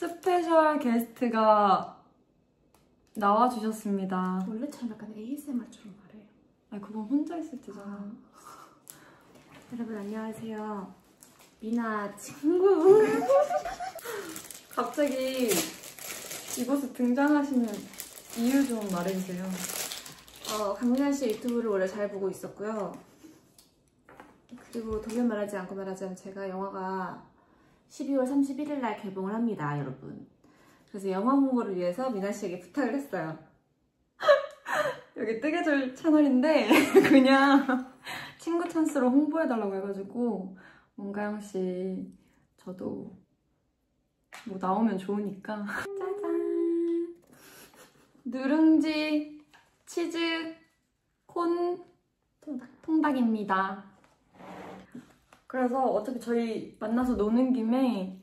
스페셜 게스트가 나와주셨습니다. 원래처럼 약간 ASMR처럼 말해요. 아니 그건 혼자 있을 때잖아. 여러분 안녕하세요. 미나 친구. 갑자기 이곳에 등장하시는 이유 좀 말해주세요. 강민아 씨 유튜브를 원래 잘 보고 있었고요. 그리고 돌려 말하지 않고 말하자면 제가 영화가 12월 31일 날 개봉을 합니다, 여러분. 그래서 영화 홍보를 위해서 미나 씨에게 부탁을 했어요. 여기 뜨개질 채널인데 그냥 친구 찬스로 홍보해달라고 해가지고 문가영 씨 저도 뭐 나오면 좋으니까 짜잔! 누룽지 치즈 콘 통닭입니다. 그래서 어차피 저희 만나서 노는 김에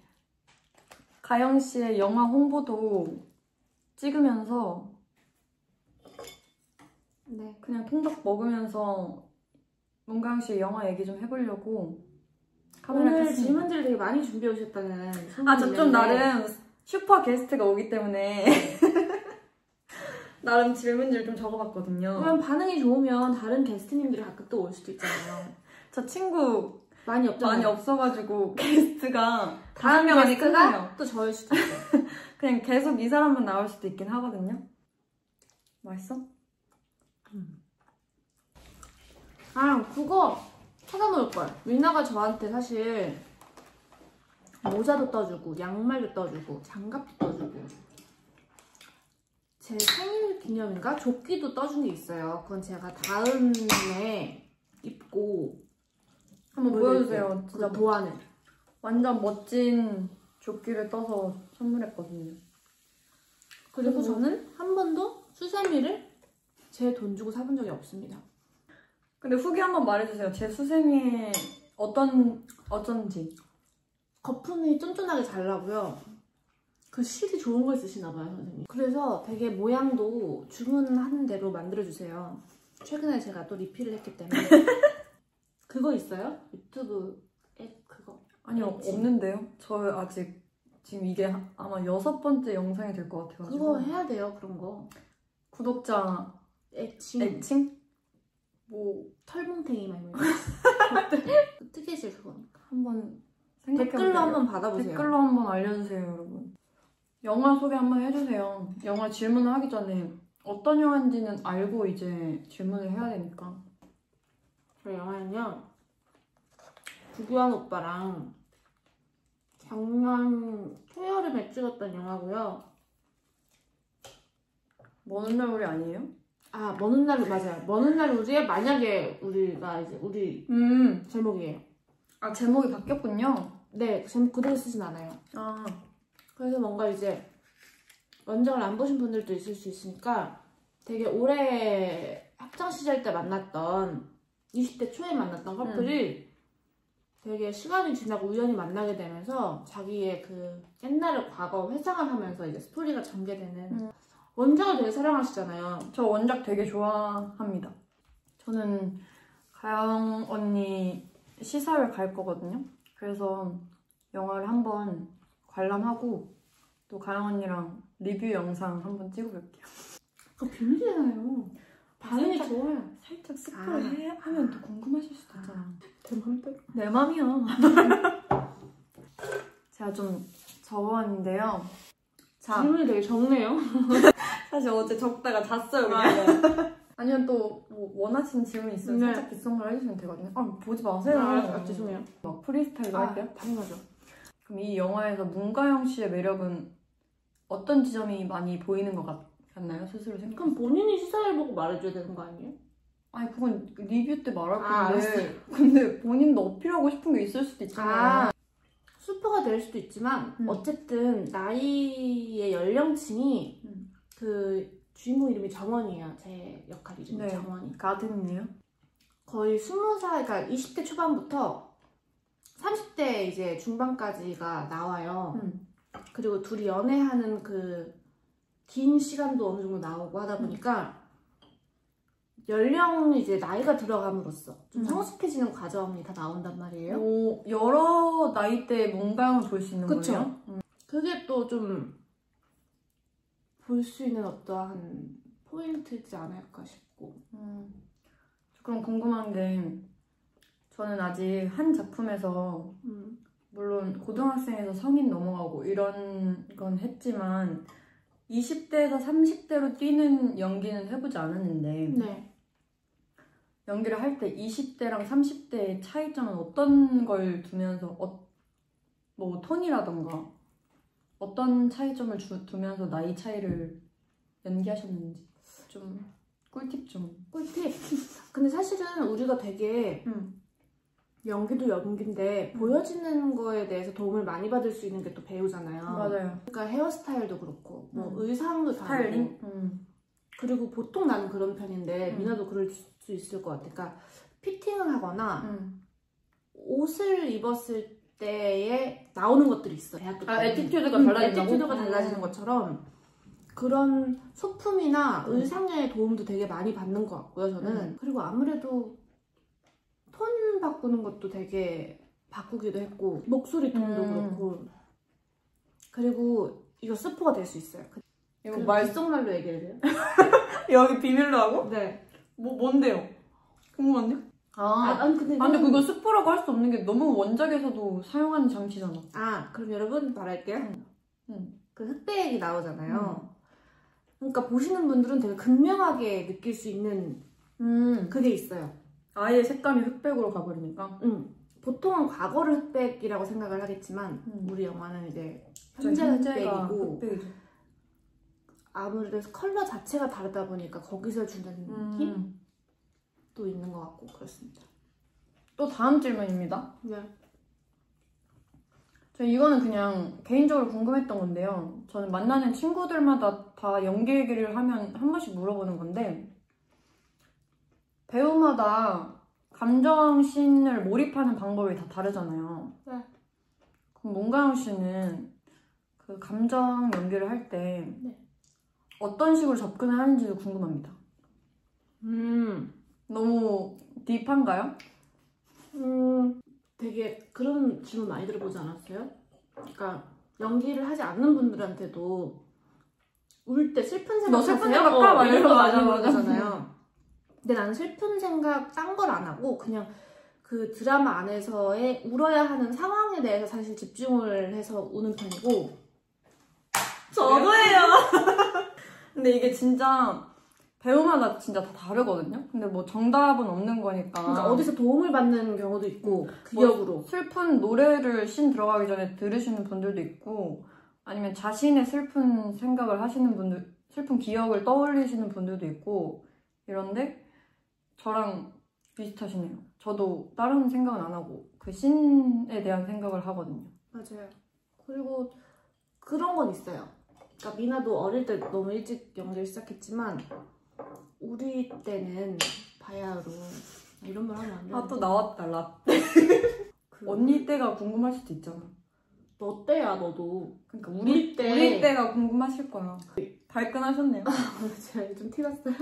가영 씨의 영화 홍보도 찍으면서 네, 그냥 통닭 먹으면서 문가영 씨의 영화 얘기 좀 해보려고 오늘 질문들을 되게 많이 준비해 오셨다는 저 좀 나름 슈퍼 게스트가 오기 때문에 나름 질문지를 좀 적어봤거든요. 그러면 반응이 좋으면 다른 게스트님들이 가끔 또 올 수도 있잖아요. 저 친구 많이 없잖아요. 많이 없어가지고 게스트가 다음 명이 게스트가 끝나요. 또 저일 수도 있어요. 그냥 계속 이 사람만 나올 수도 있긴 하거든요. 맛있어? 그거 찾아놓을 걸. 미나가 저한테 사실 모자도 떠주고 양말도 떠주고 장갑도 떠주고 제 생일 기념인가? 조끼도 떠준 게 있어요. 그건 제가 다음에 입고 한번 보여주세요. 진짜 도안을. 완전 멋진 조끼를 떠서 선물했거든요. 그리고 저는 한 번도 수세미를 제 돈 주고 사본 적이 없습니다. 근데 후기 한번 말해주세요. 제 수세미에 어쩐지. 거품이 쫀쫀하게 잘 나고요. 그 실이 좋은 걸 쓰시나 봐요, 선생님. 그래서 되게 모양도 주문하는 대로 만들어주세요. 최근에 제가 또 리필을 했기 때문에. 그거 있어요? 유튜브 앱 그거? 아니요, 없는데요. 저 아직 지금 이게 아마 6번째 영상이 될 것 같아가지고. 그거 해야 돼요, 그런 거. 구독자 애칭? 뭐 털뭉탱이 막 이런 거. 뜨개질 그거니까. 한번 생각해볼게요. 댓글로 한번 받아보세요. 댓글로 한번 알려주세요, 여러분. 영화 소개 한번 해주세요. 영화 질문을 하기 전에 어떤 영화인지는 알고 이제 질문을 해야 되니까. 저 영화는요, 구교환 오빠랑 작년 초여름에 찍었던 영화고요. 먼 날 우리 아니에요? 먼 훗날, 맞아요. 먼 훗날 우리의 만약에 우리가 이제 우리 제목이에요. 제목이 바뀌었군요. 네, 제목 그대로 쓰진 않아요. 그래서 뭔가 이제 원작을 안 보신 분들도 있을 수 있으니까 되게 오래 학창시절 때 만났던 20대 초에 만났던 커플이 되게 시간이 지나고 우연히 만나게 되면서 자기의 그 옛날의 과거 회상을 하면서 이제 스토리가 전개되는 원작을 되게 사랑하시잖아요. 저 원작 되게 좋아합니다. 저는 가영 언니 시사회 갈 거거든요. 그래서 영화를 한번 관람하고 또 가영 언니랑 리뷰 영상 한번 찍어볼게요. 그거 비밀이잖아요. 반응이 좋아요. 살짝 스포를 하면 또 궁금하실 수도 있잖아. 내 맘대로. 내 맘이야. 제가 좀 적어왔는데요. 자, 질문이 되게 적네요. 사실 어제 적다가 잤어요 그냥. 아니면 또 뭐 원하시는 질문 있으면 살짝 뒷선물 해주시면 되거든요. 보지 마세요. 죄송해요. 막 프리스타일로 할게요. 당연하죠. 그럼 이 영화에서 문가영 씨의 매력은 어떤 지점이 많이 보이는 것 같나요? 스스로 생각. 그럼 본인이 시사를 보고 말해줘야 되는 거 아니에요? 아니 그건 리뷰 때 말할 건데. 근데 본인도 어필하고 싶은 게 있을 수도 있잖아요. 스포가 될 수도 있지만 어쨌든 나이의 연령층이 그 주인공 이름이 정원이에요. 제 역할 이름이 정원이. 가든이에요? 거의 20살, 그러니까 20대 초반부터 30대 이제 중반까지가 나와요. 그리고 둘이 연애하는 그 긴 시간도 어느 정도 나오고 하다 보니까 연령 이제 나이가 들어감으로써 좀 성숙해지는 과정이 다 나온단 말이에요. 여러 나이대의 문가영을 볼 수 있는 거예요? 그게 또 좀 볼 수 있는 어떠한 포인트지 않을까 싶고. 그럼 궁금한 게 저는 아직 한 작품에서 물론 고등학생에서 성인 넘어가고 이런 건 했지만 20대에서 30대로 뛰는 연기는 해보지 않았는데 네. 연기를 할 때 20대랑 30대의 차이점은 어떤 걸 두면서 뭐 톤이라던가 어떤 차이점을 두면서 나이 차이를 연기하셨는지 좀 꿀팁 좀. 꿀팁? 근데 사실은 우리가 되게 연기도 연기인데 보여지는 거에 대해서 도움을 많이 받을 수 있는 게 또 배우잖아요. 맞아요. 그러니까 헤어스타일도 그렇고 뭐 의상도 스타일링? 다르고 그리고 보통 나는 그런 편인데 미나도 그럴 수 있을 것 같아. 그러니까 피팅을 하거나 옷을 입었을 때에 나오는 것들이 있어. 대학교 때. 에티튜드가 달라진다고? 에티튜드가 달라지는 것처럼 그런 소품이나 의상의 도움도 되게 많이 받는 것 같고요, 저는. 그리고 아무래도 톤 바꾸는 것도 되게 바꾸기도 했고 목소리 톤도 그렇고. 그리고 이거 스포가 될 수 있어요. 이거 말속말로 얘기를 해요? 여기 비밀로 하고? 네. 뭔데요? 궁금한데? 근데 그거 스포라고 할 수 없는 게 너무 원작에서도 사용하는 장치잖아. 그럼 여러분 말할게요. 그 흑백이 나오잖아요. 그러니까 보시는 분들은 되게 극명하게 느낄 수 있는 그게 있어요. 아예 색감이 흑백으로 가버리니까. 보통은 과거를 흑백이라고 생각을 하겠지만 우리 영화는 이제 현재 흑백이고 아무래도 컬러 자체가 다르다 보니까 거기서 주는 힘도 있는 것 같고 그렇습니다. 또 다음 질문입니다. 네. 이거는 그냥 개인적으로 궁금했던 건데요. 저는 만나는 친구들마다 다 연기 얘기를 하면 한 번씩 물어보는 건데 배우마다 감정씬을 몰입하는 방법이 다 다르잖아요. 네. 그럼 문가영 씨는 그 감정 연기를 할 때 어떤 식으로 접근을 하는지도 궁금합니다. 너무 딥한가요? 되게 그런 질문 많이 들어보지 않았어요? 그러니까 연기를 하지 않는 분들한테도 울 때 슬픈 생각 너 슬픈 생각 막 이런 거 많이 맞아. 물어보잖아요. 근데 나는 슬픈 생각 딴 걸 안 하고 그냥 그 드라마 안에서의 울어야 하는 상황에 대해서 사실 집중을 해서 우는 편이고. 저도예요. 근데 이게 진짜 배우마다 진짜 다 다르거든요. 근데 뭐 정답은 없는 거니까. 그러니까 어디서 도움을 받는 경우도 있고 기억으로. 뭐 슬픈 노래를 씬 들어가기 전에 들으시는 분들도 있고 아니면 자신의 슬픈 생각을 하시는 분들, 슬픈 기억을 떠올리시는 분들도 있고 이런데 저랑 비슷하시네요. 저도 다른 생각은 안 하고 그 씬에 대한 생각을 하거든요. 맞아요. 그리고 그런 건 있어요. 그러니까 미나도 어릴 때 너무 일찍 연기를 시작했지만 우리 때는 바야흐로 이런 말 하면 안 돼. 또 나왔다 라. 언니 때가 궁금할 수도 있잖아. 너 때야 너도. 그러니까 우리 때가 궁금하실 거야. 발끈하셨네요. 제가 좀 티났어요?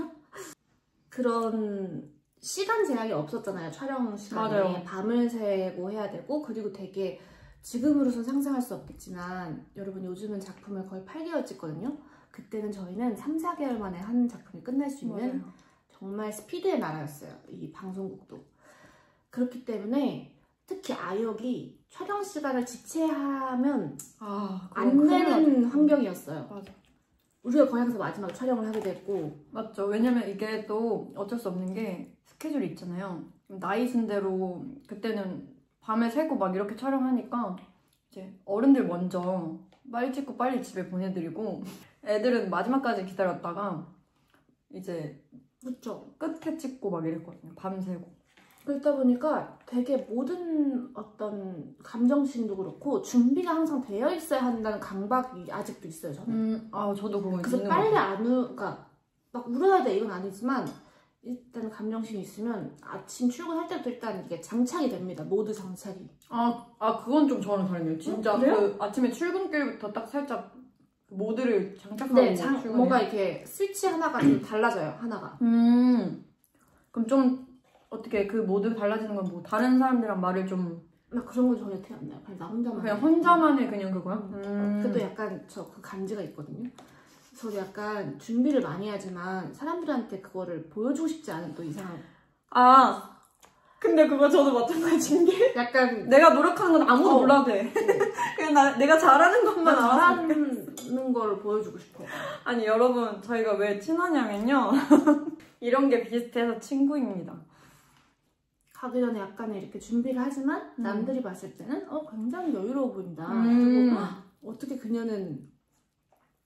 그런 시간 제약이 없었잖아요. 촬영 시간에. 맞아요. 밤을 새고 해야 되고 그리고 되게 지금으로선 상상할 수 없겠지만 여러분 요즘은 작품을 거의 8개월 찍거든요. 그때는 저희는 3, 4개월 만에 한 작품이 끝날 수 있는 맞아요. 정말 스피드의 나라였어요. 이 방송국도. 그렇기 때문에 특히 아역이 촬영 시간을 지체하면 안 되는 환경이었어요. 맞아. 우리가 거의 항상 마지막에 촬영을 하게 됐고. 맞죠. 왜냐면 이게 또 어쩔 수 없는 게 스케줄이 있잖아요. 나이 순대로 그때는 밤에 새고 막 이렇게 촬영하니까 이제 어른들 먼저 빨리 찍고 빨리 집에 보내드리고 애들은 마지막까지 기다렸다가 이제 그렇죠. 끝에 찍고 막 이랬거든요. 밤새고. 그러다 보니까 되게 모든 어떤 감정씬도 그렇고 준비가 항상 되어 있어야 한다는 강박이 아직도 있어요, 저는. 저도 그거 그래서 있는 빨리 것 안 그러니까 막 울어야 돼 이건 아니지만 일단 감정씬이 있으면 아침 출근할 때부터 일단 이게 장착이 됩니다. 모드 장착이. 그건 좀 저는 다르네요. 진짜 그 아침에 출근길부터 딱 살짝 모드를 장착하고 뭔가 이렇게 스위치 하나가 좀 달라져요. 하나가. 그럼 좀 어떻게 그 모드 달라지는 건 뭐 다른 사람들이랑 말을 좀 나 그런 거 전혀 티 안 나요. 그냥 나 혼자만. 그냥 혼자만의 그냥 그거야? 그래도 약간 저 그 간지가 있거든요. 저도 약간 준비를 많이 하지만 사람들한테 그거를 보여주고 싶지 않은 또 이상한. 아 근데 그거 저도 마찬가지인 게 약간 내가 노력하는 건 아무도 몰라도 돼. 그냥 내가 잘하는 것만 알아서. 잘하는 걸 보여주고 싶어. 아니 여러분 저희가 왜 친하냐면요. 이런 게 비슷해서 친구입니다. 가기 전에 약간 이렇게 준비를 하지만 남들이 봤을 때는 굉장히 여유로워 보인다. 그리고 어떻게 그녀는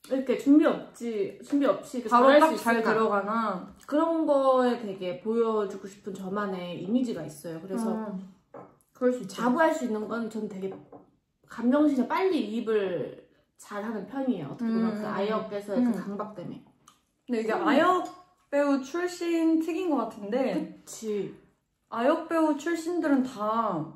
이렇게 준비 없이 바로 딱 잘 들어가나 그런 거에 되게 보여주고 싶은 저만의 이미지가 있어요. 그래서 그럴 수 있죠. 자부할 수 있는 건 전 되게 감정신에 빨리 이입을 잘하는 편이에요. 어떻게 보면 그 아역에서의 그 강박 때문에. 근데 이게 아역 배우 출신 특인 것 같은데 그치. 아역 배우 출신들은 다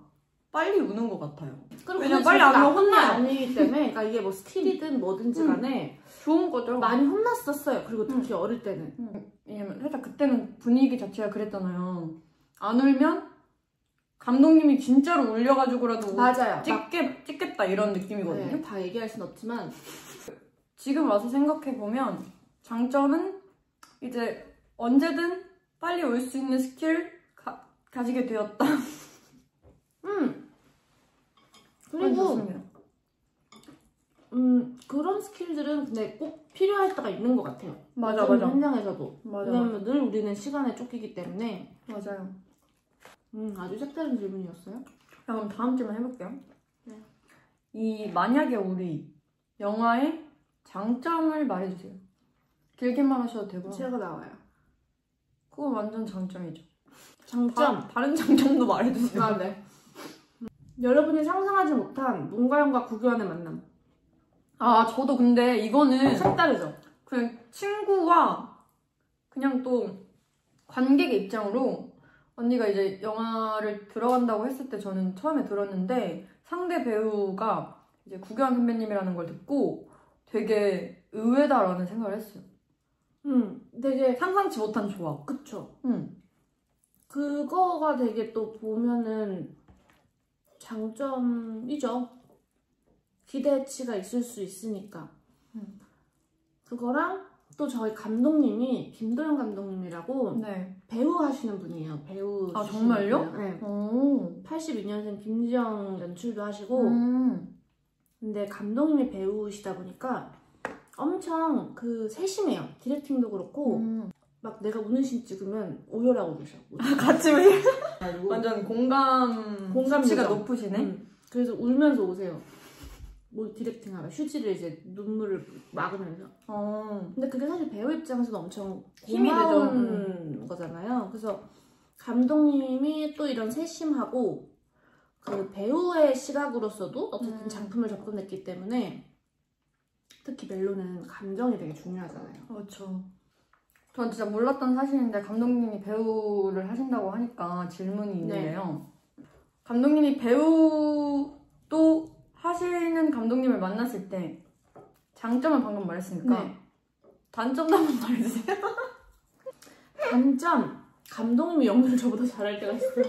빨리 우는 것 같아요. 그냥 빨리 안 하면 혼나요. 아니기 때문에 그러니까 이게 뭐 스킬이든 뭐든지 간에 좋은 거죠. 많이 혼났었어요. 그리고 특히 어릴 때는. 왜냐면 살짝 그때는 분위기 자체가 그랬잖아요. 안 울면 감독님이 진짜로 울려가지고라도 맞아요. 찍겠다 이런 느낌이거든요. 네, 다 얘기할 순 없지만 지금 와서 생각해보면 장점은 이제 언제든 빨리 올 수 있는 스킬 가지게 되었다. 그리고 그런 스킬들은 근데 꼭 필요할 때가 있는 것 같아요. 맞아. 현장에서도. 맞아. 왜냐면 늘 우리는 시간에 쫓기기 때문에. 맞아요. 아주 색다른 질문이었어요. 자, 그럼 다음 질문 해볼게요. 네. 이 만약에 우리 영화의 장점을 말해주세요. 길게만 하셔도 되고요. 제가 나와요. 그거 완전 장점이죠. 장점. 다른 장점도 말해주세요. 아, 네. 여러분이 상상하지 못한 문가영과 구교환의 만남. 아, 저도 근데 이거는 색다르죠? 그냥 친구와 그냥 또 관객의 입장으로 언니가 이제 영화를 들어간다고 했을 때 저는 처음에 들었는데 상대 배우가 이제 구교환 선배님이라는 걸 듣고 되게 의외다라는 생각을 했어요. 되게 상상치 못한 조합. 그쵸. 그거가 되게 또 보면은 장점이죠. 기대치가 있을 수 있으니까. 그거랑 또 저희 감독님이 김도영 감독님이라고 네. 배우 하시는 분이에요. 배우. 아, 정말요? 네. 오. 82년생 김지영 연출도 하시고. 근데 감독님이 배우시다 보니까 엄청 그 세심해요. 디렉팅도 그렇고. 막 내가 우는 씬 찍으면 오열하고 계셔. 같이 왜? 완전 공감치가 높으시네. 그래서 울면서 오세요. 뭐 디렉팅하면 휴지를 이제 눈물을 막으면서. 근데 그게 사실 배우 입장에서도 엄청 힘이 고마운 거잖아요. 그래서 감독님이 또 이런 세심하고 그 배우의 시각으로서도 어쨌든 작품을 접근했기 때문에 특히 멜로는 감정이 되게 중요하잖아요. 그렇죠. 전 진짜 몰랐던 사실인데 감독님이 배우를 하신다고 하니까 질문이 있는데요. 네. 감독님이 배우도 하시는 감독님을 만났을 때 장점은 방금 말했으니까 네. 단점도 한번 말해주세요. 단점! 감독님이 연기를 저보다 잘할 때가 있어요.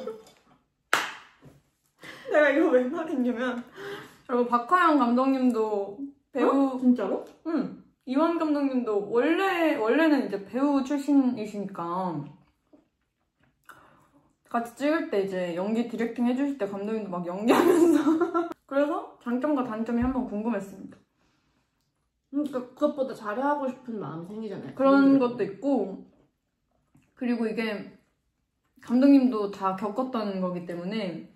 내가 이거 왜 말했냐면 여러분 박하영 감독님도 배우 진짜로? 응. 이완 감독님도 원래는 이제 배우 출신이시니까 같이 찍을 때 이제 연기 디렉팅 해주실 때 감독님도 막 연기하면서 그래서 장점과 단점이 한번 궁금했습니다. 그러니까 그것보다 잘하고 싶은 마음이 생기잖아요. 그런 것도 있고 그리고 이게 감독님도 다 겪었던 거기 때문에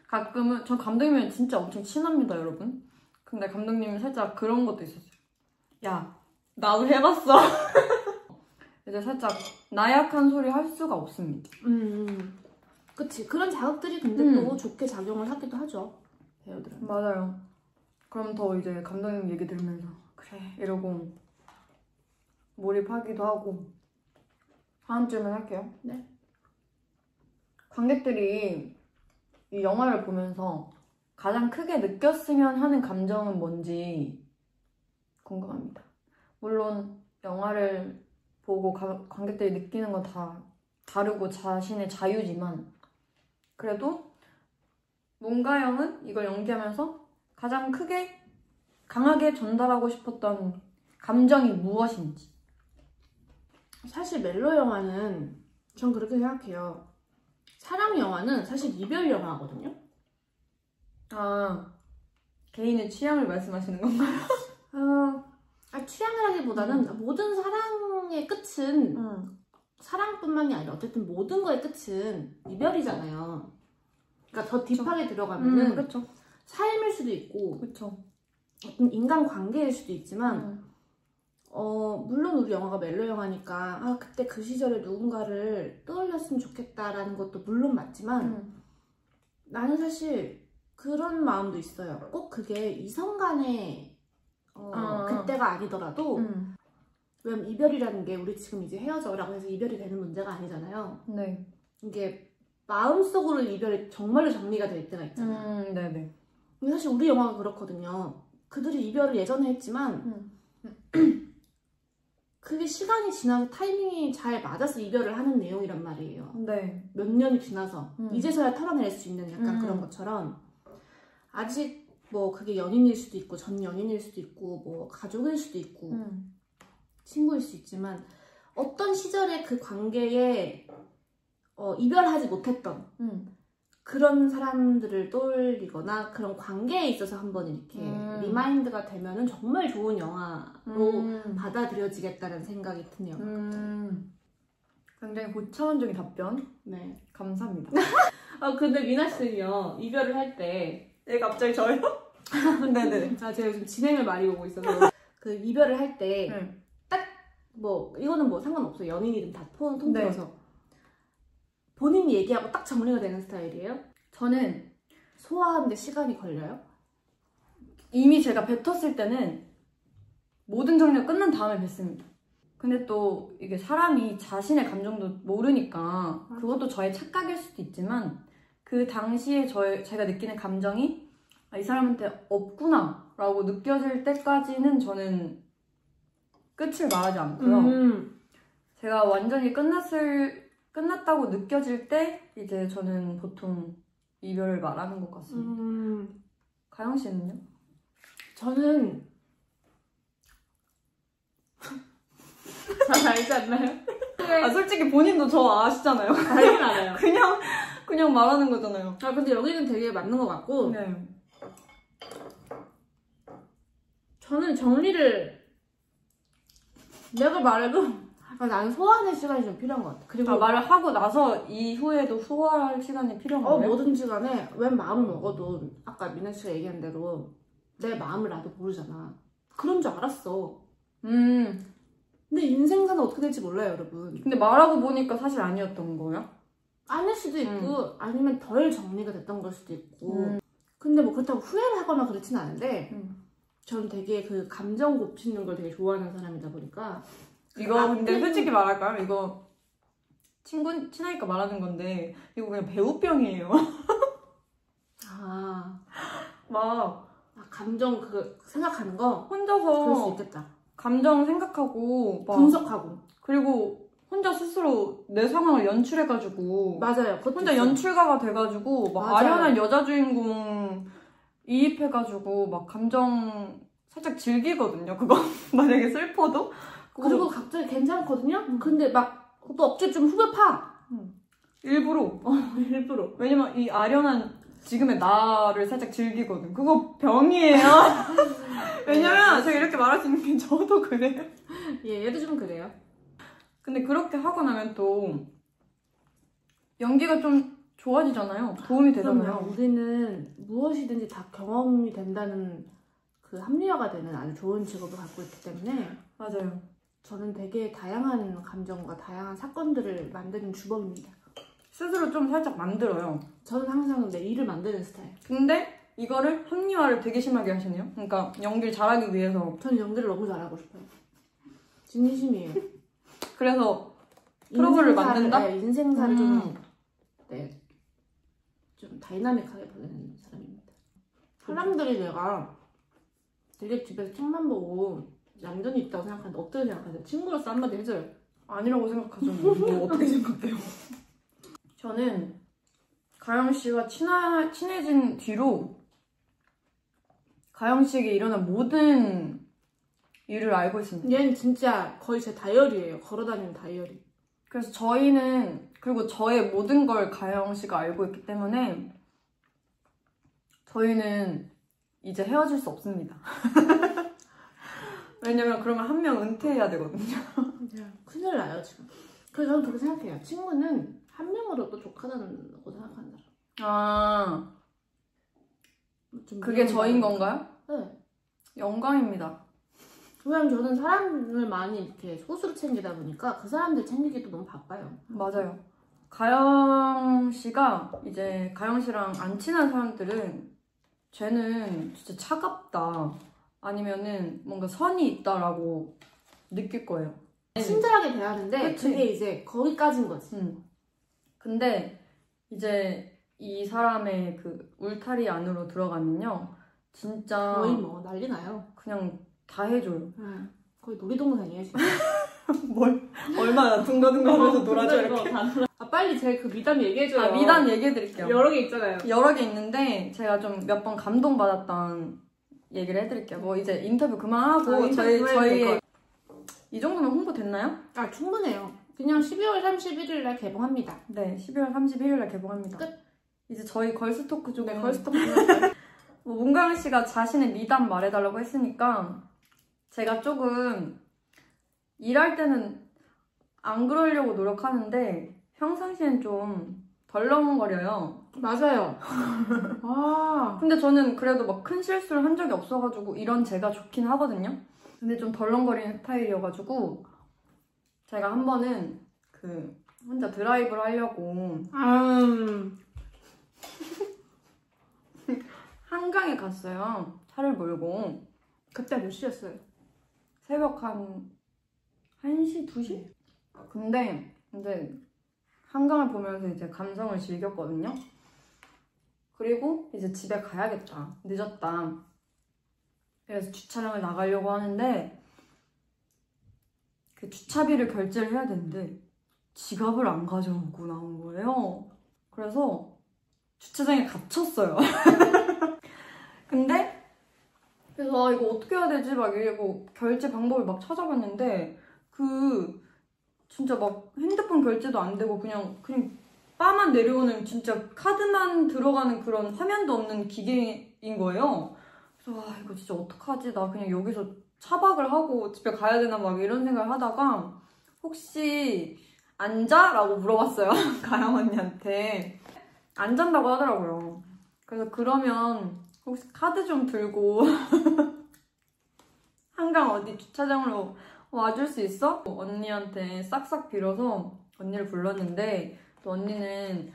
가끔은 저 감독님이랑 진짜 엄청 친합니다, 여러분. 근데 감독님이 살짝 그런 것도 있었어요. 야, 나도 해봤어. 이제 살짝 나약한 소리 할 수가 없습니다. 그치. 그런 자극들이 근데 또 좋게 작용을 하기도 하죠. 배우들은. 맞아요. 그럼 더 이제 감독님 얘기 들으면서 그래 이러고 몰입하기도 하고. 다음 질문 할게요. 네. 관객들이 이 영화를 보면서 가장 크게 느꼈으면 하는 감정은 뭔지 궁금합니다. 물론 영화를 보고 관객들이 느끼는 건 다 다르고 자신의 자유지만 그래도 문가영은 이걸 연기하면서 가장 크게 강하게 전달하고 싶었던 감정이 무엇인지. 사실 멜로 영화는 전 그렇게 생각해요. 사랑 영화는 사실 이별 영화거든요. 아, 개인의 취향을 말씀하시는 건가요? 취향이라기보다는 모든 사랑의 끝은 사랑뿐만이 아니라 어쨌든 모든 거의 끝은 이별이잖아요. 그러니까 더 딥하게 들어가면은 그렇죠. 삶일 수도 있고 그렇죠. 어떤 인간관계일 수도 있지만 물론 우리 영화가 멜로 영화니까 그때 그 시절에 누군가를 떠올렸으면 좋겠다라는 것도 물론 맞지만 나는 사실 그런 마음도 있어요. 꼭 그게 이성 간의 그때가 아니더라도 왜냐면 이별이라는 게 우리 지금 이제 헤어져라고 해서 이별이 되는 문제가 아니잖아요. 네. 이게 마음속으로 이별이 정말로 정리가 될 때가 있잖아. 네네. 근데 사실 우리 영화가 그렇거든요. 그들이 이별을 예전에 했지만 그게 시간이 지나서 타이밍이 잘 맞아서 이별을 하는 내용이란 말이에요. 네. 몇 년이 지나서 이제서야 털어낼 수 있는 약간 그런 것처럼 아직 뭐 그게 연인일 수도 있고 전 연인일 수도 있고 뭐 가족일 수도 있고 친구일 수 있지만 어떤 시절의 그 관계에 이별하지 못했던 그런 사람들을 떠올리거나 그런 관계에 있어서 한번 이렇게 리마인드가 되면은 정말 좋은 영화로 받아들여지겠다는 생각이 드네요. 굉장히 고차원적인 답변. 네. 감사합니다. 근데 미나 씨는요, 이별을 할 때. 네, 갑자기 저요? 네네. 제가 요즘 진행을 많이 보고 있어서. 그 이별을 할 때, 딱, 이거는 상관없어요. 연인이든 다 통틀어서. 네. 본인이 얘기하고 딱 정리가 되는 스타일이에요? 저는 소화하는데 시간이 걸려요? 이미 제가 뱉었을 때는 모든 정리가 끝난 다음에 뱉습니다. 근데 또 이게 사람이 자신의 감정도 모르니까 그것도 저의 착각일 수도 있지만 그 당시에 제가 느끼는 감정이 이 사람한테 없구나 라고 느껴질 때까지는 저는 끝을 말하지 않고요. 제가 완전히 끝났다고 느껴질 때 이제 저는 보통 이별을 말하는 것 같습니다. 가영 씨는요? 저는 잘 알지 않나요? 솔직히 본인도 저 아시잖아요. 알긴 알아요. 그냥 말하는 거잖아요. 근데 여기는 되게 맞는 것 같고. 네. 저는 정리를 내가 말해도 나는 소화하는 시간이 좀 필요한 것 같아. 그리고 말을 하고 나서 이후에도 소화할 시간이 필요한 거예요? 뭐든지 간에 웬 마음을 먹어도 아까 미나 씨가 얘기한 대로 내 마음을 나도 모르잖아. 그런 줄 알았어. 근데 인생사는 어떻게 될지 몰라요, 여러분. 근데 말하고 보니까 사실 아니었던 거예요? 아닐 수도 있고 아니면 덜 정리가 됐던 걸 수도 있고 근데 그렇다고 후회를 하거나 그렇진 않은데 저는 되게 그 감정 곱씹는 걸 되게 좋아하는 사람이다 보니까 이거 근데 솔직히 말할까요? 이거 친하니까 말하는 건데 이거 그냥 배우병이에요. 감정 생각하는 거 혼자서 그럴 수 있겠다. 감정 생각하고 분석하고 그리고 혼자 스스로 내 상황을 연출해가지고 맞아요. 혼자 있어요. 연출가가 돼가지고 막 아련한 여자 주인공 이입해가지고 막 감정 살짝 즐기거든요. 그거 만약에 슬퍼도 그리고 갑자기 괜찮거든요. 근데 또 억지로 좀 후벼 파. 일부러. 일부러. 왜냐면 이 아련한 지금의 나를 살짝 즐기거든. 그거 병이에요. 왜냐면 제가 이렇게 말할 수 있는 게 저도 그래요. 얘도 좀 그래요. 근데 그렇게 하고 나면 또 연기가 좀 좋아지잖아요. 도움이 되잖아요. 그럼요. 우리는 무엇이든지 다 경험이 된다는 그 합리화가 되는 아주 좋은 직업을 갖고 있기 때문에 맞아요. 저는 되게 다양한 감정과 다양한 사건들을 만드는 주범입니다. 스스로 좀 살짝 만들어요. 저는 항상 내 일을 만드는 스타일. 근데 이거를 합리화를 되게 심하게 하시네요. 그러니까 연기를 잘하기 위해서. 저는 연기를 너무 잘하고 싶어요. 진심이에요. 그래서 트러블을 만든다? 네, 인생사를 좀 다이나믹하게 보내는 사람입니다. 사람들이 내가 되게 집에서 책만 보고 얌전히 있다고 생각하는데 어떻게 생각하세요? 친구로서 한마디 해줘요. 아니라고 생각하죠. 뭐 어떻게 생각해요? 저는 가영 씨가 친해진 뒤로 가영 씨에게 일어난 모든 일을 알고 있습니다. 얘는 진짜 거의 제 다이어리예요. 걸어다니는 다이어리. 그래서 저희는, 그리고 저의 모든 걸 가영 씨가 알고 있기 때문에 저희는 이제 헤어질 수 없습니다. 왜냐면 그러면 한 명 은퇴해야 되거든요. 큰일 나요, 지금. 그래서 저는 그렇게 생각해요. 친구는 한 명으로도 족하다고 생각한다. 아, 좀 그게 저인 건가요? 네. 영광입니다. 왜냐면 저는 사람을 많이 이렇게 소수로 챙기다 보니까 그 사람들 챙기기도 너무 바빠요. 맞아요. 가영 씨가 이제 가영 씨랑 안 친한 사람들은 쟤는 진짜 차갑다. 아니면은 뭔가 선이 있다라고 느낄 거예요. 친절하게 대하는데 그치? 그게 이제 거기까지인 거지. 근데 이제 이 사람의 그 울타리 안으로 들어가면요. 진짜 거의 뭐 난리 나요. 그냥 다 해줘요. 거의 놀이동산이에요, 지금. 뭘? 얼마나 둥가둥가 하면서 놀아줘 이렇게. 아, 빨리 제 그 미담 얘기해줘요. 아, 미담 얘기해드릴게요. 여러 개 있잖아요. 여러 개 있는데 제가 좀 몇 번 감동받았던 얘기를 해드릴게요. 뭐 이제 인터뷰 그만하고 저희 이 정도면 홍보 됐나요? 아, 충분해요. 그냥 12월 31일 날 개봉합니다. 네, 12월 31일 날 개봉합니다. 끝. 이제 저희 걸스토크 쪽에 네, 걸스토크 뭐 문가영 씨가 자신의 미담 말해달라고 했으니까 제가 조금 일할 때는 안 그러려고 노력하는데 평상시엔 좀 덜렁거려요. 맞아요. 아, 근데 저는 그래도 막 큰 실수를 한 적이 없어가지고 이런 제가 좋긴 하거든요. 근데 좀 덜렁거리는 스타일이어가지고 제가 한 번은 그 혼자 드라이브를 하려고 한강에 갔어요. 차를 몰고. 그때 몇 시였어요? 새벽 한 1시, 2시? 근데 이제 한강을 보면서 이제 감성을 즐겼거든요. 그리고 이제 집에 가야겠다. 늦었다. 그래서 주차장을 나가려고 하는데 그 주차비를 결제를 해야 되는데 지갑을 안 가져오고 나온 거예요. 그래서 주차장에 갇혔어요. 근데 그래서 이거 어떻게 해야 되지? 막 이러고 결제 방법을 막 찾아봤는데 그 진짜 막 핸드폰 결제도 안 되고 그냥 바만 내려오는 진짜 카드만 들어가는 그런 화면도 없는 기계인 거예요. 그래서 와 이거 진짜 어떡하지? 나 그냥 여기서 차박을 하고 집에 가야 되나 막 이런 생각을 하다가 혹시 안 자? 라고 물어봤어요. 가영 언니한테. 안 잔다고 하더라고요. 그래서 그러면 혹시 카드 좀 들고 한강 어디 주차장으로 와줄 수 있어? 언니한테 싹싹 빌어서 언니를 불렀는데 또 언니는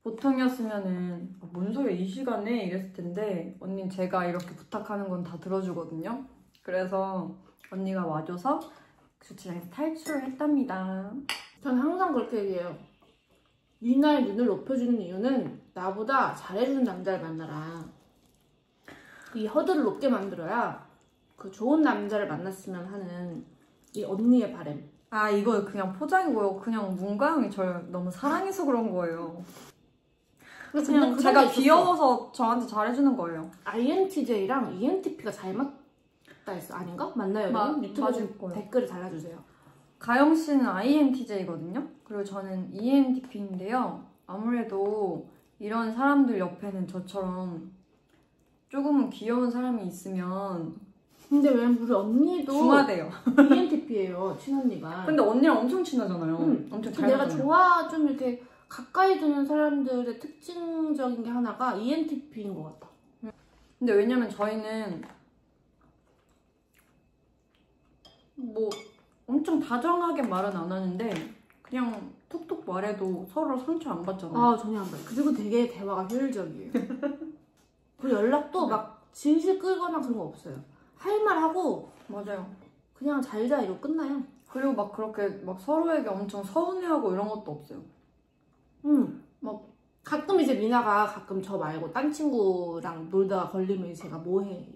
보통이었으면은 뭔 소리야 이 시간에 이랬을 텐데 언니는 제가 이렇게 부탁하는 건 다 들어주거든요. 그래서 언니가 와줘서 주차장에서 탈출을 했답니다. 저는 항상 그렇게 얘기해요. 니나의 눈을 높여주는 이유는 나보다 잘해주는 남자를 만나라. 이 허들을 높게 만들어야 그 좋은 남자를 만났으면 하는 이 언니의 바람. 아 이거 그냥 포장이고요. 그냥 문가영이 저를 너무 사랑해서 그런 거예요. 그냥 제가 귀여워서 저한테 잘해주는 거예요. INTJ랑 ENTP가 잘 맞다 했어. 아닌가? 맞나요? 유튜브 댓글을 달아주세요. 가영 씨는 INTJ거든요. 그리고 저는 ENTP인데요. 아무래도 이런 사람들 옆에는 저처럼 조금은 귀여운 사람이 있으면 근데 왜 우리 언니도 중화돼요. ENTP예요, 친언니가. 근데 언니랑 엄청 친하잖아요. 엄청 잘 내가 맞잖아요. 좀 이렇게 가까이 두는 사람들의 특징적인 게 하나가 ENTP인 것 같아. 근데 왜냐면 저희는 뭐 엄청 다정하게 말은 안 하는데 그냥 톡톡 말해도 서로 상처 안 받잖아요. 아, 전혀 안 받아요. 그리고 되게 대화가 효율적이에요. 그리고 연락도 막 질질 끌거나 그런 거 없어요. 할 말 하고 맞아요. 그냥 잘자 이러고 끝나요. 그리고 막 그렇게 막 서로에게 엄청 서운해하고 이런 것도 없어요. 막 가끔 이제 미나가 가끔 저 말고 딴 친구랑 놀다가 걸리면 제가 뭐 해?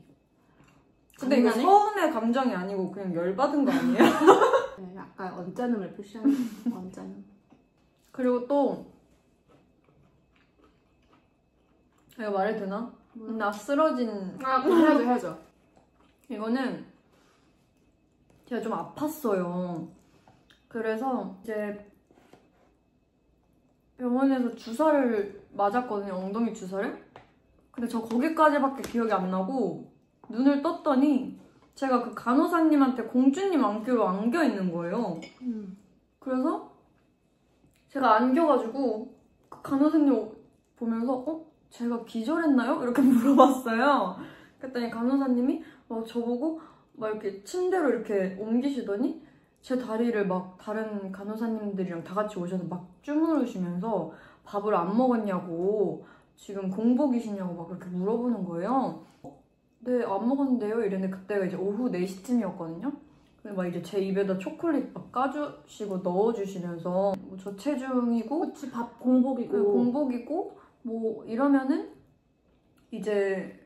근데 이거 서운의 감정이 아니고 그냥 열받은 거 아니에요? 네, 약간 언짢음을 표시하는 언짢음. 그리고 또 이거 말해도 되나? 나 쓰러진. 아, 그럼 해야죠. 이거는 제가 좀 아팠어요. 그래서 이제 병원에서 주사를 맞았거든요. 엉덩이 주사를. 근데 저 거기까지밖에 기억이 안 나고 눈을 떴더니 제가 그 간호사님한테 공주님 안기로 안겨 있는 거예요. 그래서 제가 안겨가지고 그 간호사님 보면서 제가 기절했나요? 이렇게 물어봤어요. 그랬더니 간호사님이 저보고 막 이렇게 침대로 이렇게 옮기시더니 제 다리를 막 다른 간호사님들이랑 다 같이 오셔서 막 주무르시면서 밥을 안 먹었냐고 지금 공복이시냐고 막 그렇게 물어보는 거예요. 네, 안 먹었는데요? 이랬는데 그때가 이제 오후 4시쯤이었거든요. 근데 막 이제 제 입에다 초콜릿 막 까주시고 넣어주시면서 뭐 저체중이고 그치, 밥 공복이고. 공복이고 뭐 이러면은 이제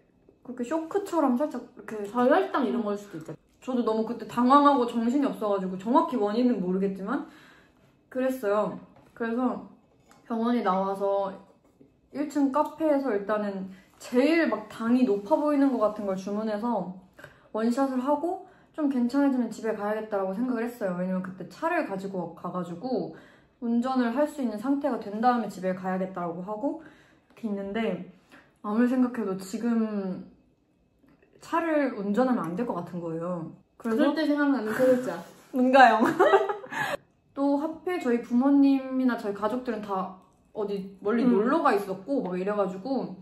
그렇게 쇼크처럼 살짝 이렇게 저혈당 이런 걸 수도 있겠다. 저도 너무 그때 당황하고 정신이 없어가지고 정확히 원인은 모르겠지만 그랬어요. 그래서 병원에 나와서 1층 카페에서 일단은 제일 막 당이 높아 보이는 것 같은 걸 주문해서 원샷을 하고 좀 괜찮아지면 집에 가야겠다라고 생각을 했어요. 왜냐면 그때 차를 가지고 가가지고 운전을 할 수 있는 상태가 된 다음에 집에 가야겠다라고 하고 이렇게 있는데 아무리 생각해도 지금 차를 운전하면 안 될 것 같은 거예요. 그럴 때 생각나는 세 글자. 문가영. 또 하필 저희 부모님이나 저희 가족들은 다 어디 멀리 놀러가 있었고 막 이래가지고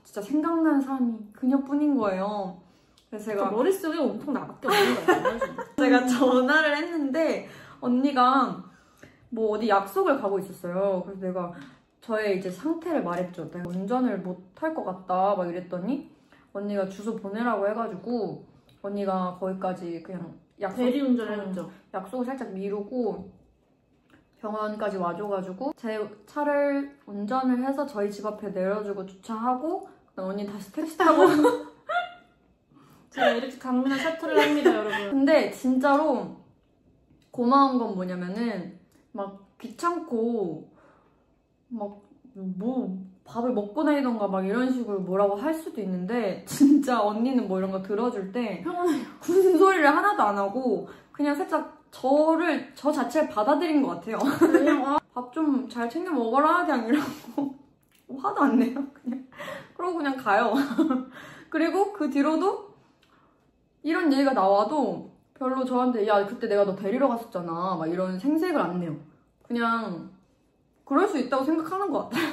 진짜 생각나는 사람이 그녀뿐인 거예요. 그래서 제가 머릿속에 온통 나밖에 없는 거예요. 제가 전화를 했는데 언니가 뭐 어디 약속을 가고 있었어요. 그래서 내가 저의 이제 상태를 말했죠. 내가 운전을 못 할 것 같다 막 이랬더니 언니가 주소 보내라고 해가지고 언니가 거기까지 그냥 대리운전을 했죠. 약속을 살짝 미루고 병원까지 와줘가지고 제 차를 운전을 해서 저희 집 앞에 내려주고 주차하고 그다음 언니 다시 택시 타고 제가 이렇게 강민한 셔틀을 합니다, 여러분. 근데 진짜로 고마운 건 뭐냐면은 막 귀찮고 막 뭐 밥을 먹고 다니던가 막 이런 식으로 뭐라고 할 수도 있는데 진짜 언니는 뭐 이런 거 들어줄 때 군소리를 하나도 안 하고 그냥 살짝 저 자체를 받아들인 것 같아요. 그냥 밥 좀 잘 챙겨 먹어라 그냥 이러고 화도 안 내요. 그냥 그러고 그냥 가요. 그리고 그 뒤로도 이런 얘기가 나와도 별로 저한테 야 그때 내가 너 데리러 갔었잖아 막 이런 생색을 안 내요. 그냥 그럴 수 있다고 생각하는 것 같아요.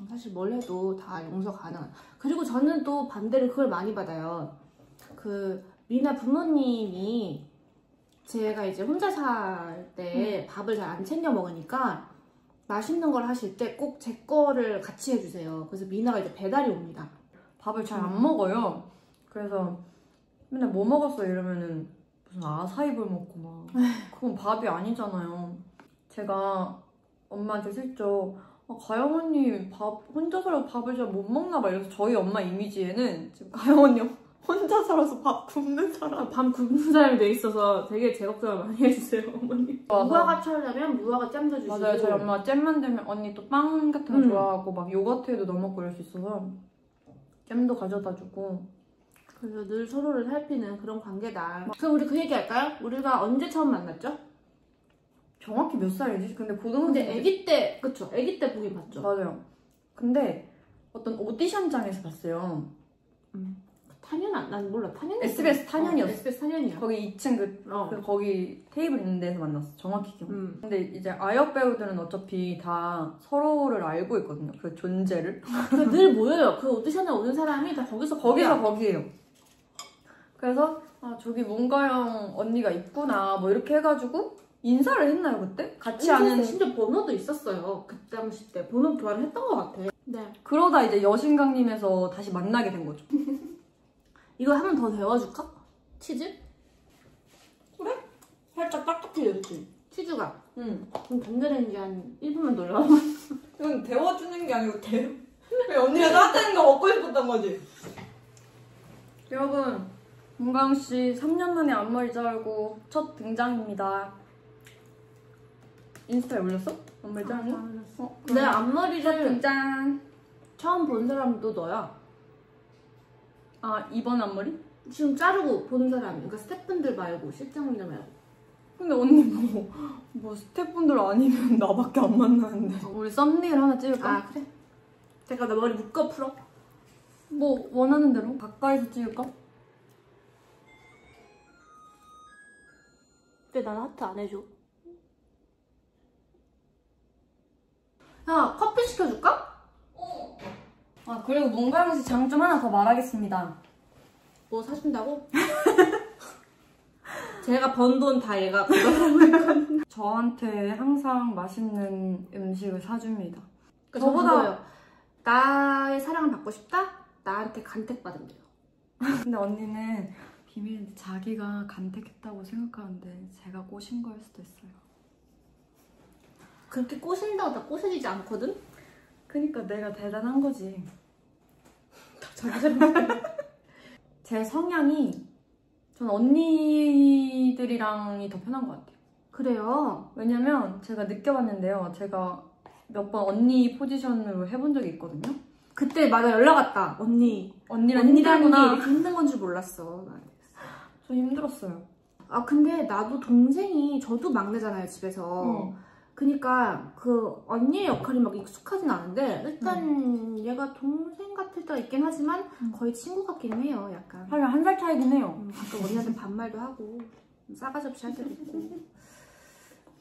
사실 뭘 해도 다 용서 가능한. 그리고 저는 또 반대로 그걸 많이 받아요. 그 미나 부모님이 제가 이제 혼자 살 때 밥을 잘 안 챙겨 먹으니까 맛있는 걸 하실 때 꼭 제 거를 같이 해주세요. 그래서 미나가 이제 배달이 옵니다. 밥을 잘 안 먹어요. 그래서 맨날 뭐 먹었어 이러면은 무슨 아사이볼 먹고 막 그건 밥이 아니잖아요. 제가 엄마한테 슬쩍 가영 언니 밥 혼자 살아서 밥을 잘 못 먹나 봐 이래서 저희 엄마 이미지에는 지금 가영 언니 혼자 살아서 밥 굶는 사람 밥 굶는 사람이 돼 있어서 되게 제 걱정을 많이 해주세요, 어머니. 무화과 차려면 무화과 잼도 주시고. 맞아요. 저희 엄마 잼 만들면 언니 또 빵 같은 거 좋아하고 막 요거트에도 넣어 먹고 이럴 수 있어서 잼도 가져다 주고. 그래서 늘 서로를 살피는 그런 관계다. 그럼 우리 그 얘기 할까요? 우리가 언제 처음 만났죠? 정확히 몇 살이지? 근데 고등학생 근데 아기 때, 그쵸? 아기 때 보긴 봤죠. 맞아요. 근데 어떤 오디션장에서 봤어요. 탄현 난 몰라. 탄현 SBS 탄현이었어. SBS 탄현이야. 거기 2층 그 거기 테이블 있는 데서 만났어. 정확히 기억. 근데 이제 아역 배우들은 어차피 다 서로를 알고 있거든요. 그 존재를. 늘 모여요. 그 오디션에 오는 사람이 다 거기에요. 그래서 저기 문가영 언니가 있구나 뭐 이렇게 해가지고 인사를 했나요 그때? 같이 하는. 심지어 번호도 있었어요. 그 당시 때 번호 교환을 했던 것 같아. 네. 그러다 이제 여신강림에서 다시 만나게 된 거죠. 이거 한 번 더 데워줄까? 치즈? 그래? 살짝 딱딱해졌지? 치즈가. 응. 그럼 전자레인지 한 1분만 돌려. 이건 데워주는 게 아니고 왜 언니가 따뜻한 거 먹고 싶었던 거지? 여러분, 문가영 씨 3년 만에 앞머리 자르고 첫 등장입니다. 인스타에 올렸어? 앞머리 자른 거? 내 앞머리를 등장. 처음 본 사람도 너야. 아, 이번 앞머리? 지금 자르고 보는 사람, 그러니까 스태프분들 말고 실장님들 말고. 근데 언니 뭐 스태프분들 아니면 나밖에 안 만나는데. 우리 썸네일 하나 찍을까? 아 그래? 잠깐 나 머리 묶어 풀어. 뭐 원하는 대로 가까이서 찍을까? 왜 나는 하트 안 해줘? 야 커피 시켜줄까? 아, 그리고 문가영 씨 장점 하나 더 말하겠습니다. 뭐 사준다고? 제가 번 돈 다 얘가 저한테 항상 맛있는 음식을 사줍니다. 그러니까 저보다 나의 사랑을 받고 싶다? 나한테 간택받으면 돼요. 근데 언니는 비밀인데 자기가 간택했다고 생각하는데 제가 꼬신 거일 수도 있어요. 그렇게 꼬신다고 다 꼬셔지지 않거든? 그니까 내가 대단한 거지. 제 성향이 전 언니들이랑이 더 편한 것 같아요. 그래요? 왜냐면 제가 느껴봤는데요. 제가 몇 번 언니 포지션으로 해본 적이 있거든요. 그때 맞아 연락 왔다. 언니랑 힘들구나. 게 이렇게 힘든 건 줄 몰랐어. 좀 힘들었어요. 아 근데 나도 동생이 저도 막내잖아요 집에서. 그니까 그 언니의 역할이 막 익숙하진 않은데 일단 얘가 동생 같을 때가 있긴 하지만 거의 친구 같기는 해요. 약간 하긴 한 살 차이긴 해요. 가끔 언니한테 반말도 하고 싸가지 없이 할 때도 있고.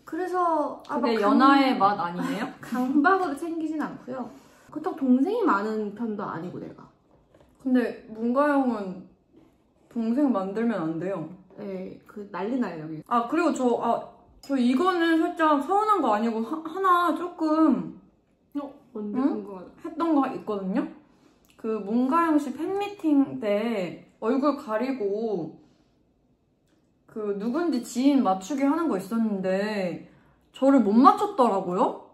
그래서 그게 연하의 맛 아니에요? 강박으로 챙기진 않고요. 그렇다고 동생이 많은 편도 아니고 내가. 근데 문가영은 동생 만들면 안 돼요. 네, 그 난리 나요 여기. 아, 그리고 저 이거는 살짝 서운한 거 아니고 하나 조금 뭔데? 응? 궁금하다. 했던 거 있거든요? 그 문가영 씨 팬미팅 때 얼굴 가리고 그 누군지 지인 맞추기 하는 거 있었는데 저를 못 맞췄더라고요?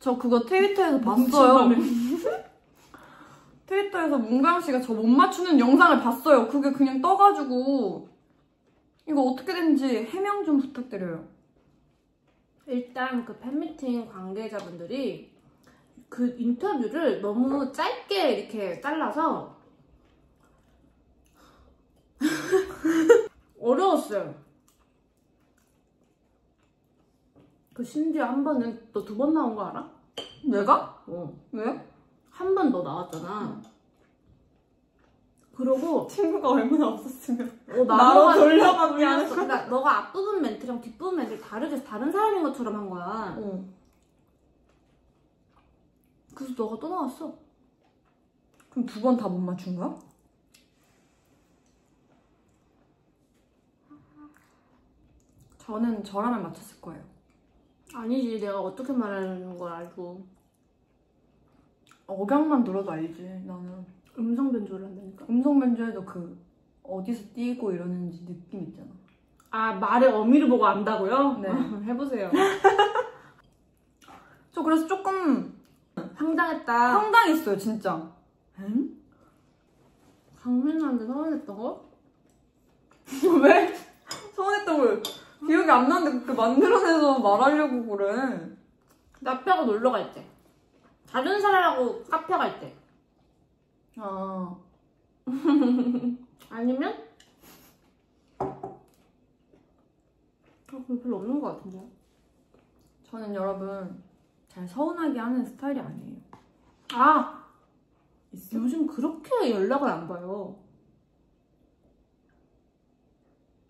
저 그거 트위터에서 봤어요. 트위터에서 문가영 씨가 저 못 맞추는 영상을 봤어요. 그게 그냥 떠가지고 이거 어떻게 된지 해명 좀 부탁드려요. 일단 그 팬미팅 관계자분들이 그 인터뷰를 너무 짧게 이렇게 잘라서 어려웠어요. 그 심지어 한 번은 너 2번 나온 거 알아? 내가? 왜? 한 번 너 나왔잖아. 그러고 친구가 얼마나 없었으면 나로 돌려받게 하는 거야. 그러니까 너가 앞부분 멘트랑 뒷부분 멘트를 다르게 해서 다른 사람인 것처럼 한 거야. 그래서 너가 또 나왔어. 그럼 2번 다 못 맞춘 거야? 저는 저라면 맞췄을 거예요. 아니지, 내가 어떻게 말하는 걸 알고. 억양만 들어도 알지, 나는. 음성 변조를 한다니까? 음성 변조해도 그 어디서 띄고 이러는지 느낌 있잖아. 아, 말의 어미를 보고 안다고요? 네. 해보세요. 저 그래서 조금 황당했다. 황당했어요, 진짜. 응? 강민우한테 서운했던 거? 왜? 서운했던 걸 기억이 안 나는데 그렇게 만들어내서 말하려고 그래. 나 빼고 놀러 갈 때. 다른 사람하고 카페 갈 때. 아. 아니면? 그거 별로 없는 것 같은데. 저는 여러분 잘 서운하게 하는 스타일이 아니에요. 아! 있어? 요즘 그렇게 연락을 안 봐요.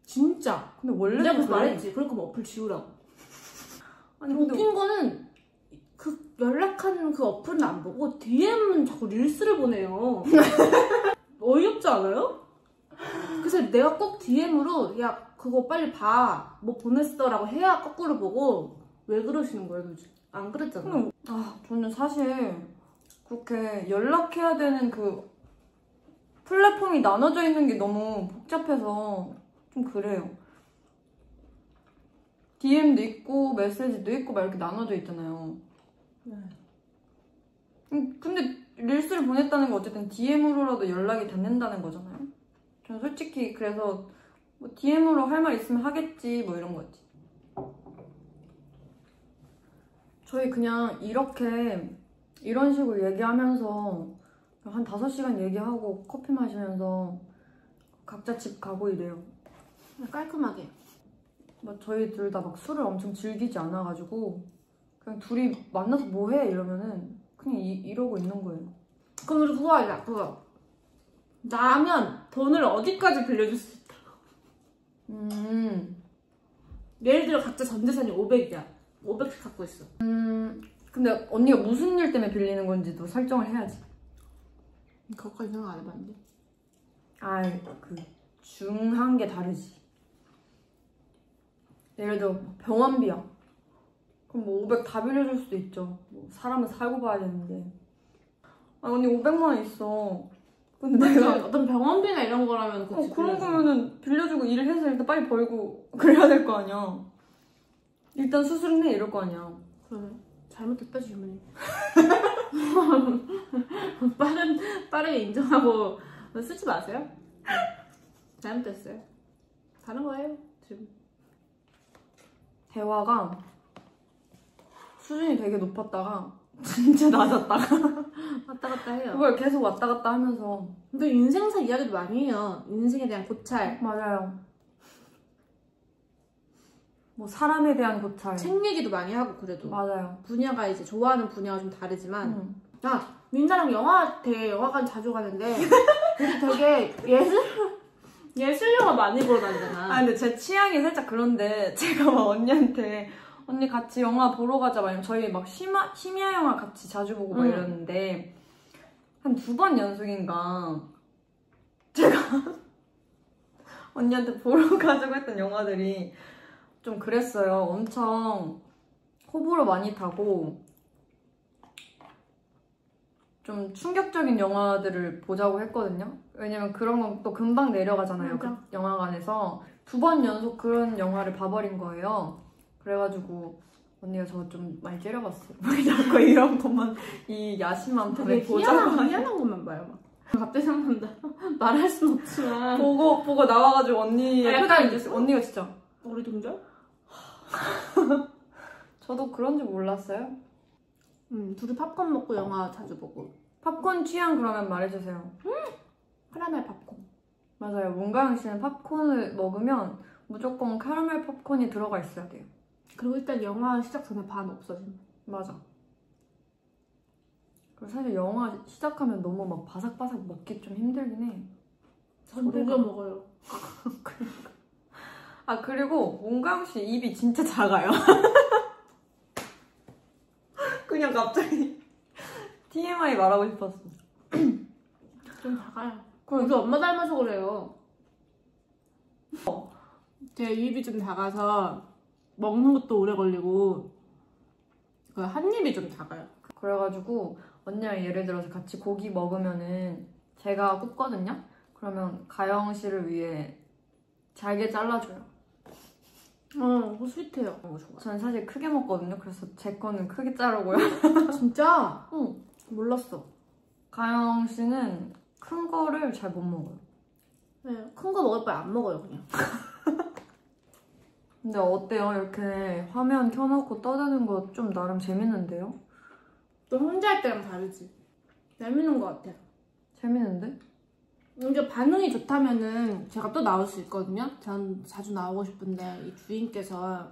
진짜. 근데 원래도 내가 그래서 그래. 말했지. 그럴 거면 어플 지우라고. 아니 근데 웃긴 거는 그 연락하는 그 어플은 안 보고 DM은 자꾸 릴스를 보내요. 어이없지 않아요? 그래서 내가 꼭 DM으로 야 그거 빨리 봐. 뭐 보냈어 라고 해야 거꾸로 보고 왜 그러시는 거예요 요즘? 안 그랬잖아. 저는 사실 그렇게 연락해야 되는 그 플랫폼이 나눠져 있는 게 너무 복잡해서 좀 그래요. DM도 있고 메시지도 있고 막 이렇게 나눠져 있잖아요. 네. 근데 릴스를 보냈다는 건 어쨌든 DM으로라도 연락이 닿는다는 거잖아요. 저는 솔직히 그래서 뭐 DM으로 할 말 있으면 하겠지 뭐 이런 거지. 저희 그냥 이런 식으로 얘기하면서 한 5시간 얘기하고 커피 마시면서 각자 집 가고 이래요. 깔끔하게. 막 저희 둘 다 막 술을 엄청 즐기지 않아가지고 그냥 둘이 만나서 뭐해? 이러면은 그냥 이러고 있는 거예요. 그럼 우리 그거 하자. 그거. 나면 돈을 어디까지 빌려줄 수 있다. 예를 들어 각자 전 재산이 500이야. 500씩 갖고 있어. 근데 언니가 무슨 일 때문에 빌리는 건지도 설정을 해야지. 그것까지 생각 안 해봤는데. 그 중한 게 다르지. 예를 들어 병원비야. 그럼 뭐 500 다 빌려줄 수도 있죠. 뭐 사람은 살고 봐야 되는데. 언니 500만 원 있어. 근데 내가 어떤 병원비나 이런 거라면 그치. 그런 거면은 빌려주고 일해서 일단 빨리 벌고 그래야 될 거 아니야. 일단 수술은 해 이럴 거 아니야. 그래. 잘못했다 질문이. 빠르게 인정하고 쓰지 마세요. 잘못했어요. 다른 거예요 지금. 대화가 수준이 되게 높았다가 진짜 낮았다가 왔다 갔다 해요. 그걸 계속 왔다 갔다 하면서. 근데 인생사 이야기도 많이 해요. 인생에 대한 고찰. 맞아요. 뭐 사람에 대한 고찰. 책 얘기도 많이 하고 그래도. 맞아요. 분야가 이제 좋아하는 분야가 좀 다르지만 민나랑 영화관 자주 가는데 되게 예술 영화 많이 보러 다니잖아. 근데 제 취향이 살짝 그런데 제가 막 언니한테 언니 같이 영화 보러 가자 막 이러면 저희 막 심야 영화 같이 자주 보고 막 이러는데 한 2번 연속인가 제가 언니한테 보러 가자고 했던 영화들이 좀 그랬어요. 엄청 호불호 많이 타고 좀 충격적인 영화들을 보자고 했거든요. 왜냐면 그런 건 또 금방 내려가잖아요. 그 영화관에서 2번 연속 그런 영화를 봐버린 거예요. 그래가지고 언니가 저 좀 많이 째려봤어요. 왜 자꾸 이런 것만 이 야심한 밤에 보자고 희한한 것만 봐요. 막. 갑자기 생각난다. 말할 순 없지만 보고 나와가지고 언니의 약간 표정이 언니가 진짜 우리 동절? 저도 그런 줄 몰랐어요. 둘이 팝콘 먹고 영화 자주 보고. 팝콘 취향 그러면 말해주세요. 카라멜 팝콘. 맞아요. 문가영 씨는 팝콘을 먹으면 무조건 카라멜 팝콘이 들어가 있어야 돼요. 그리고 일단 영화 시작 전에 반 없어진. 맞아. 그리고 사실 영화 시작하면 너무 막 바삭바삭 먹기 좀 힘들긴 해. 전 녹여 먹어요. 그리고 문가영 씨 입이 진짜 작아요. 그냥 갑자기 TMI 말하고 싶었어. 좀 작아요. 우리 엄마 닮아서 그래요. 제 입이 좀 작아서 먹는 것도 오래 걸리고 그 한 입이 좀 작아요. 그래가지고 언니랑 예를 들어서 같이 고기 먹으면은 제가 굽거든요? 그러면 가영 씨를 위해 잘게 잘라줘요. 그거 스윗해요. 저는 사실 크게 먹거든요. 그래서 제 거는 크게 자르고요. 진짜? 응. 몰랐어. 가영 씨는 큰 거를 잘 못 먹어요. 네, 큰 거 먹을 바에 안 먹어요 그냥. 근데 어때요? 이렇게 화면 켜놓고 떠드는 거 좀 나름 재밌는데요? 또 혼자 할 때랑 다르지. 재밌는 것 같아요. 재밌는데? 이게 반응이 좋다면은 제가 또 나올 수 있거든요. 전 자주 나오고 싶은데 이 주인께서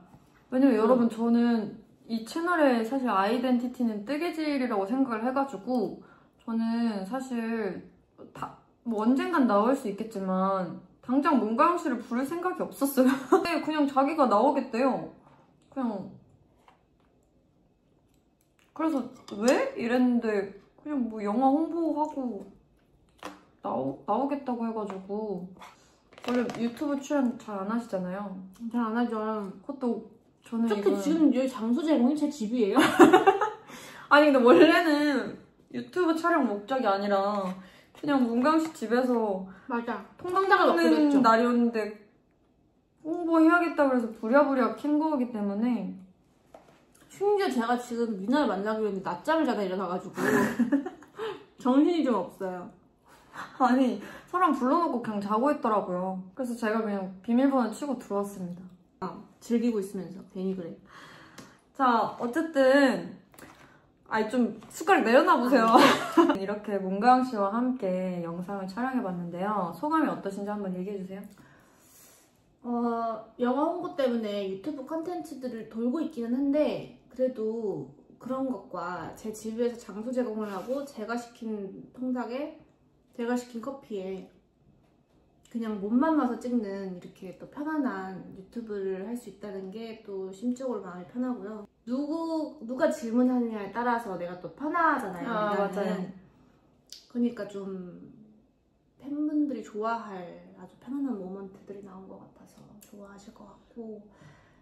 왜냐면 여러분 저는 이 채널의 사실 아이덴티티는 뜨개질이라고 생각을 해가지고 저는 사실 뭐 언젠간 나올 수 있겠지만 당장 문가영 씨를 부를 생각이 없었어요. 그냥 자기가 나오겠대요. 그래서 왜? 이랬는데 그냥 뭐 영화 홍보하고 나오겠다고 해가지고. 원래 유튜브 출연 잘 안 하시잖아요. 잘 안 하죠. 그것도 저는 특히 지금 여기 장소 제공이 제 집이에요. 아니 근데 원래는 유튜브 촬영 목적이 아니라 그냥 문가영 씨 집에서 맞아. 통강장 먹는 날이었는데 홍보해야겠다고 해서 부랴부랴 킨 거기 때문에. 심지어 제가 지금 미나를 만나기로 했는데 낮잠을 자다 일어나가지고 정신이 좀 없어요. 아니 사람 불러놓고 그냥 자고 있더라고요. 그래서 제가 그냥 비밀번호 치고 들어왔습니다. 즐기고 있으면서 괜히 그래. 자, 어쨌든 좀 숟가락 내려놔보세요. 이렇게 문가영 씨와 함께 영상을 촬영해봤는데요. 소감이 어떠신지 한번 얘기해주세요. 영화 홍보 때문에 유튜브 컨텐츠들을 돌고 있기는 한데 그래도 그런 것과 제 집에서 장소 제공을 하고 제가 시킨 통닭에 제가 시킨 커피에 그냥 몸만 와서 찍는 이렇게 또 편안한 유튜브를 할 수 있다는 게 또 심적으로 마음이 편하고요. 누가 질문하느냐에 따라서 내가 또 편하잖아요. 맞아요. 그러니까 좀 팬분들이 좋아할 아주 편안한 모먼트들이 나온 것 같아서 좋아하실 것 같고.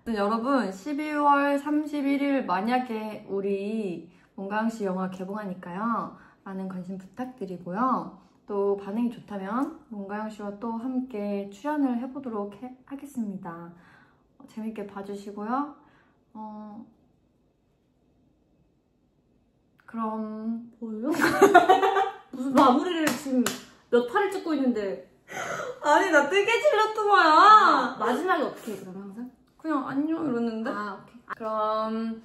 여러분 12월 31일 만약에 우리 문가영 씨 영화 개봉하니까요. 많은 관심 부탁드리고요. 또 반응이 좋다면 문가영 씨와 또 함께 출연을 해보도록 하겠습니다. 재밌게 봐주시고요. 그럼 뭐요? 무슨 마무리를 지금 몇 화를 찍고 있는데. 아니 나 뜨개질로 통화야. 마지막에 어떻게 해 그럼 항상? 그냥 안녕 이러는데? 오케이. 그럼